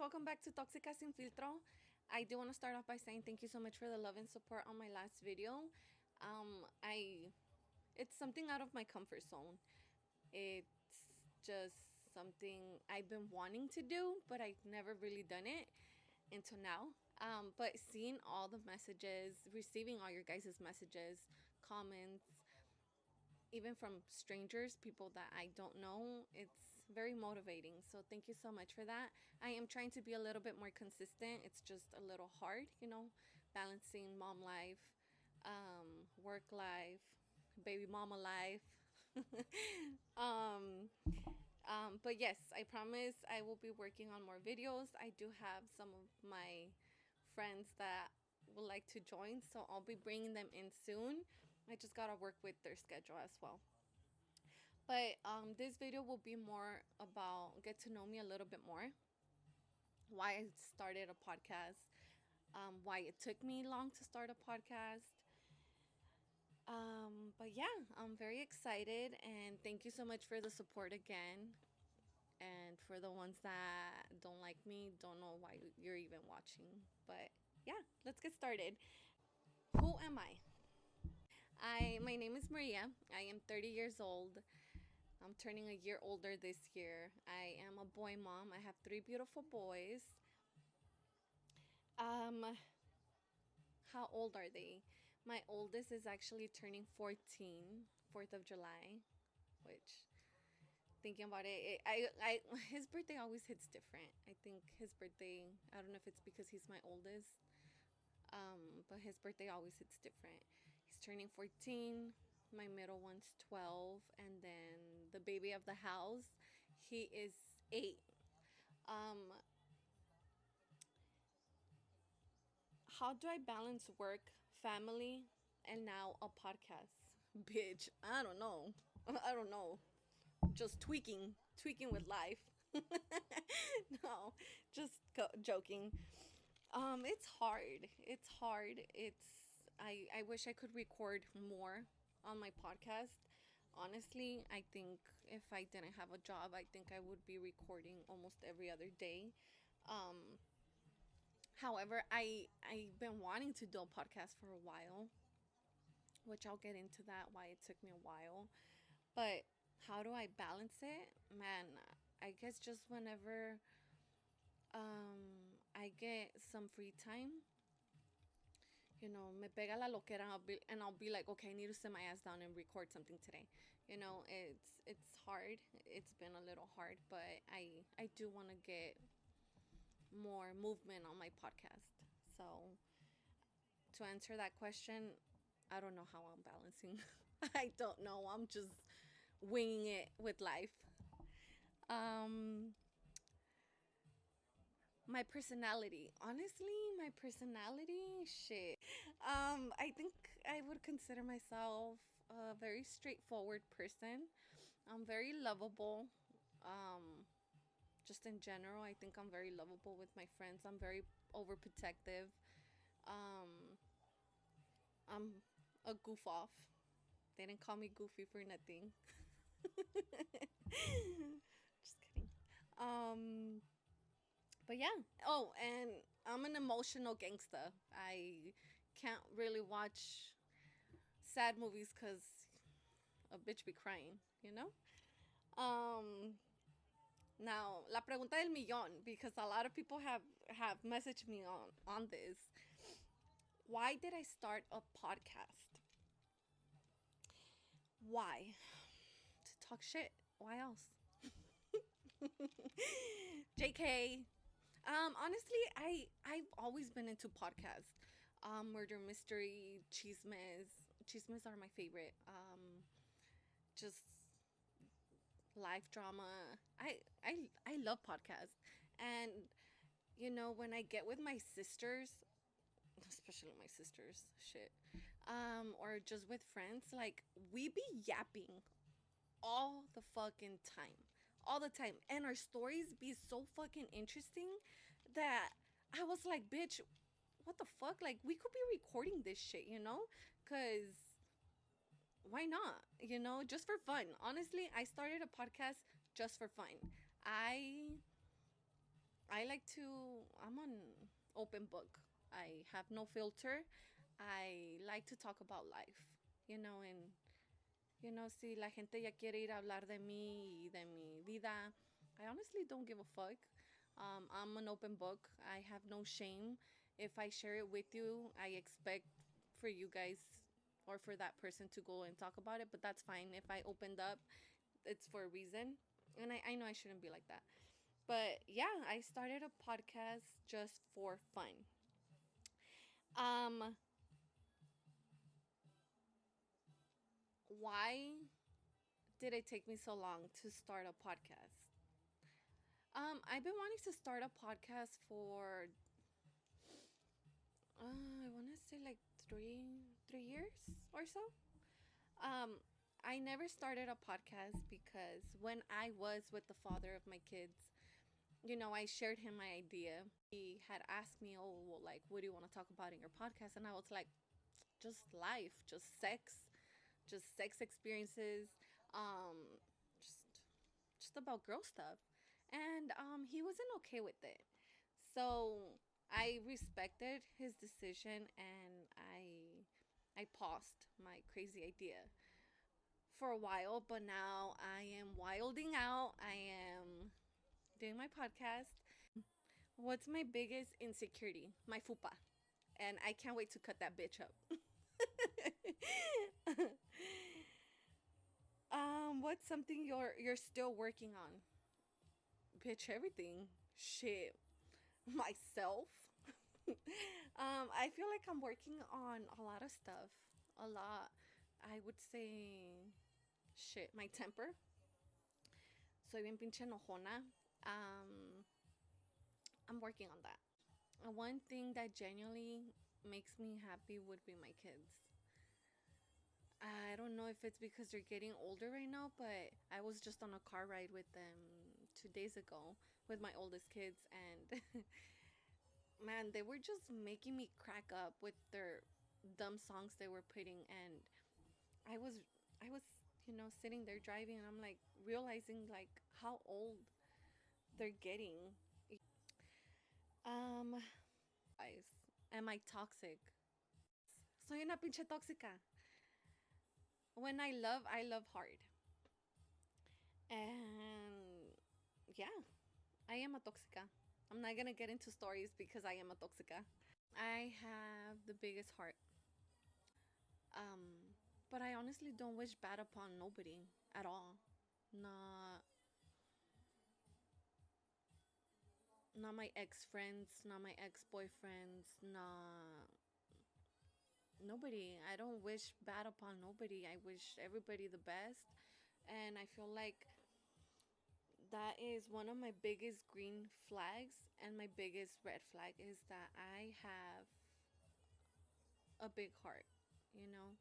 welcome back to Tóxicas Sin Filtro. I do want to start off by saying thank you so much for the love and support on my last video. I It's something out of my comfort zone. It's just something I've been wanting to do, but I've never really done it until now. But seeing all the messages, receiving all your guys' messages, comments, even from strangers, people that I don't know, it's very motivating. So thank you so much for that. I am trying to be a little bit more consistent. It's just a little hard, balancing mom life, work life, baby mama life. um, but yes, I promise I will be working on more videos. I do have some of my friends that would like to join, so I'll be bringing them in soon. I just gotta work with their schedule as well. But this video will be more about get to know me a little bit more, why I started a podcast, why it took me long to start a podcast. But yeah, I'm very excited, and thank you so much for the support again. And for the ones that don't like me, don't know why you're even watching. But yeah, let's get started. Who am I? My name is Maria. I am 30 years old. I'm turning a year older this year. I am a boy mom. I have three beautiful boys. Um, how old are they? My oldest is actually turning 14, 4th of July, which thinking about his birthday always hits different. I think his birthday, I don't know if it's because he's my oldest, but his birthday always hits different. He's turning 14. My middle one's 12, and then the baby of the house, he is 8. Um, how do I balance work, family, and now a podcast? Bitch, I don't know. I don't know. Just tweaking with life. No, just joking. It's hard. It's hard. I wish I could record more on my podcast. Honestly, I think if I didn't have a job, I think I would be recording almost every other day. Um, However, I've been wanting to do a podcast for a while, which I'll get into that why it took me a while. But how do I balance it? Man, I guess just whenever I get some free time, me pega la loquera, and I'll be like, okay, I need to sit my ass down and record something today. It's hard. It's been a little hard, but I do want to get more movement on my podcast. So to answer that question, I don't know how I'm balancing. I don't know. I'm just winging it with life. Um, my personality. Honestly, my personality, shit. I think I would consider myself a very straightforward person. I'm very lovable. Um, just in general, I think I'm very lovable with my friends. I'm very overprotective. Um, I'm a goof off. They didn't call me Goofy for nothing. Just kidding. Um, but yeah. Oh, and I'm an emotional gangster. I can't really watch sad movies because a bitch be crying, you know? Um, Now, la pregunta del millón, because a lot of people have messaged me on this. Why did I start a podcast? Why? To talk shit. Why else? JK. Honestly, I've always been into podcasts. Murder mystery, chismes. Chismes are my favorite. Just life drama. I love podcasts. And when I get with my sisters, especially my sisters, shit, or just with friends, like we be yapping all the fucking time. All the time. And our stories be so fucking interesting that I was like, bitch, what the fuck? Like, we could be recording this shit, Because why not? Just for fun. Honestly, I started a podcast just for fun. I I'm an open book. I have no filter. I like to talk about life, and si la gente ya quiere ir a hablar de mí y de mi vida, I honestly don't give a fuck. I'm an open book. I have no shame. If I share it with you, I expect for you guys or for that person to go and talk about it, but that's fine. If I opened up, it's for a reason. And I know I shouldn't be like that. But yeah, I started a podcast just for fun. Um, why did it take me so long to start a podcast? I've been wanting to start a podcast for I want to say like three years or so. Um, I never started a podcast because when I was with the father of my kids, I shared him my idea. He had asked me, "Oh, well, like, what do you want to talk about in your podcast?" And I was like, "Just life, just sex experiences, um, just just about girl stuff." And he wasn't okay with it. So I respected his decision, and I paused my crazy idea for a while, but now I am wilding out. I am doing my podcast. What's my biggest insecurity? My fupa. And I can't wait to cut that bitch up. What's something you're still working on? Bitch, everything. Shit. Myself. I feel like I'm working on a lot of stuff. A lot. I would say shit, my temper. Soy bien pinche enojona. Um, I'm working on that. One thing that genuinely makes me happy would be my kids. I don't know if it's because they're getting older right now, but I was just on a car ride with them 2 days ago with my oldest kids, and man, they were just making me crack up with their dumb songs they were putting, and I was, I was, sitting there driving, and I'm like realizing like how old they're getting. Um, guys, am I toxic? Soy una pinche tóxica. When I love hard. And yeah, I am a toxica. I'm not gonna get into stories because I am a toxica. I have the biggest heart. But I honestly don't wish bad upon nobody at all. Not not my ex friends, not my ex boyfriends, not nobody. I don't wish bad upon nobody. I wish everybody the best. And I feel like that is one of my biggest green flags, and my biggest red flag is that I have a big heart, you know.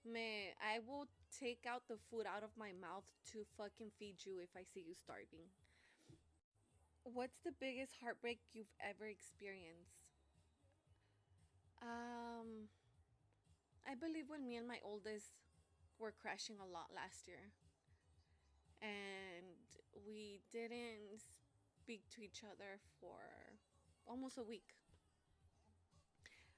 I will take out the food out of my mouth to fucking feed you if I see you starving. What's the biggest heartbreak you've ever experienced? Um, I believe when me and my oldest were crashing a lot last year, and we didn't speak to each other for almost a week.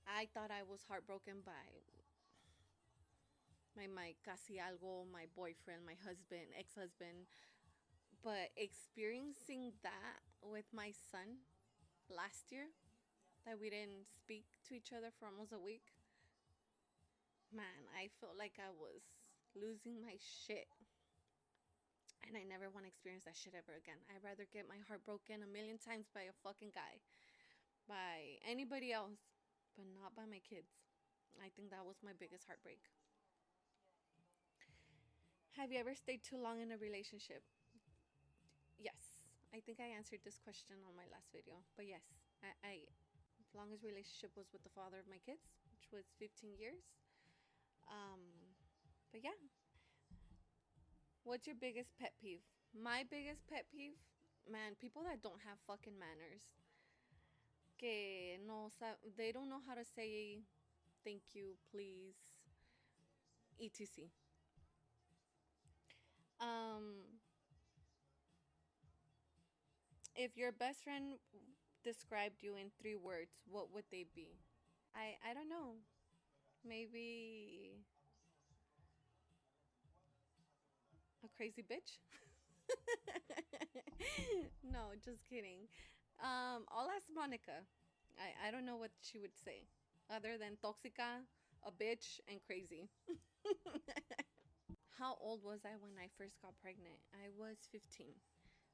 I thought I was heartbroken by my casi algo, my boyfriend, my husband, ex husband. But experiencing that with my son last year, that we didn't speak to each other for almost a week, man, I felt like I was losing my shit. And I never want to experience that shit ever again. I'd rather get my heart broken a million times by a fucking guy, by anybody else, but not by my kids. I think that was my biggest heartbreak. Have you ever stayed too long in a relationship? Yes. I think I answered this question on my last video, but yes, I longest relationship was with the father of my kids, which was 15 years. Um, but yeah, what's your biggest pet peeve? My biggest pet peeve, man, people that don't have fucking manners, que no they don't know how to say thank you, please, etc. Um, If your best friend described you in 3 words, what would they be? I don't know. Maybe a crazy bitch? No, just kidding. I'll ask Monica. I don't know what she would say other than toxica, a bitch, and crazy. How old was I when I first got pregnant? I was 15.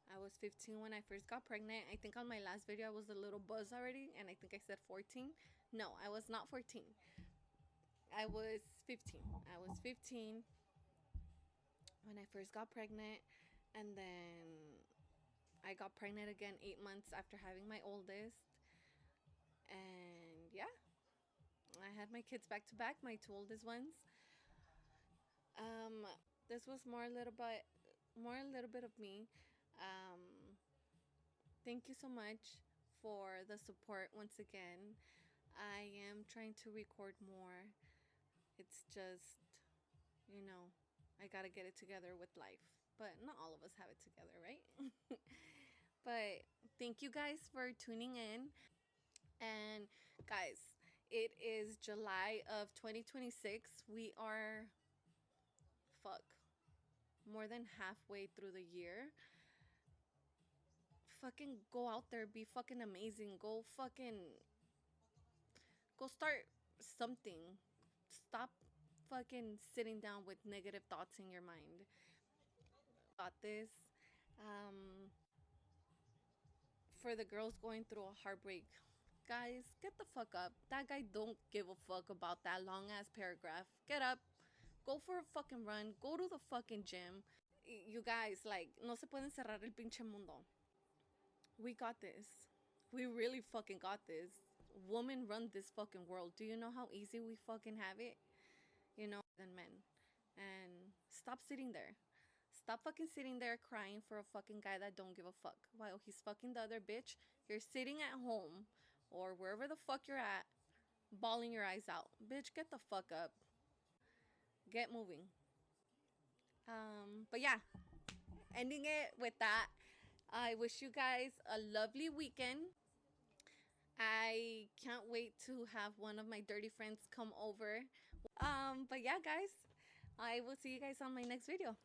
I was 15 when I first got pregnant. I think on my last video I was a little buzz already, and I think I said 14. No, I was not 14. I was 15. I was 15 when I first got pregnant, and then I got pregnant again 8 months after having my oldest. And yeah, I had my kids back to back, my two oldest ones. Um, this was more a little bit of me. Um, thank you so much for the support once again. I am trying to record more. It's just, you know, I gotta get it together with life. But not all of us have it together, right? But thank you guys for tuning in. And guys, it is July of 2026. We are, fuck, more than halfway through the year. Fucking go out there, be fucking amazing. Go start something. Stop fucking sitting down with negative thoughts in your mind. Got this. Um, for the girls going through a heartbreak, guys, get the fuck up. That guy don't give a fuck about that long ass paragraph. Get up, go for a fucking run, go to the fucking gym. You guys, like, no se pueden cerrar el pinche mundo. We got this. We really fucking got this. Women run this fucking world. Do you know how easy we fucking have it? You know, than men. And stop sitting there. Stop fucking sitting there crying for a fucking guy that don't give a fuck. While he's fucking the other bitch, you're sitting at home or wherever the fuck you're at, bawling your eyes out. Bitch, get the fuck up. Get moving. But yeah, ending it with that. I wish you guys a lovely weekend. I can't wait to have one of my dirty friends come over. But yeah, guys, I will see you guys on my next video.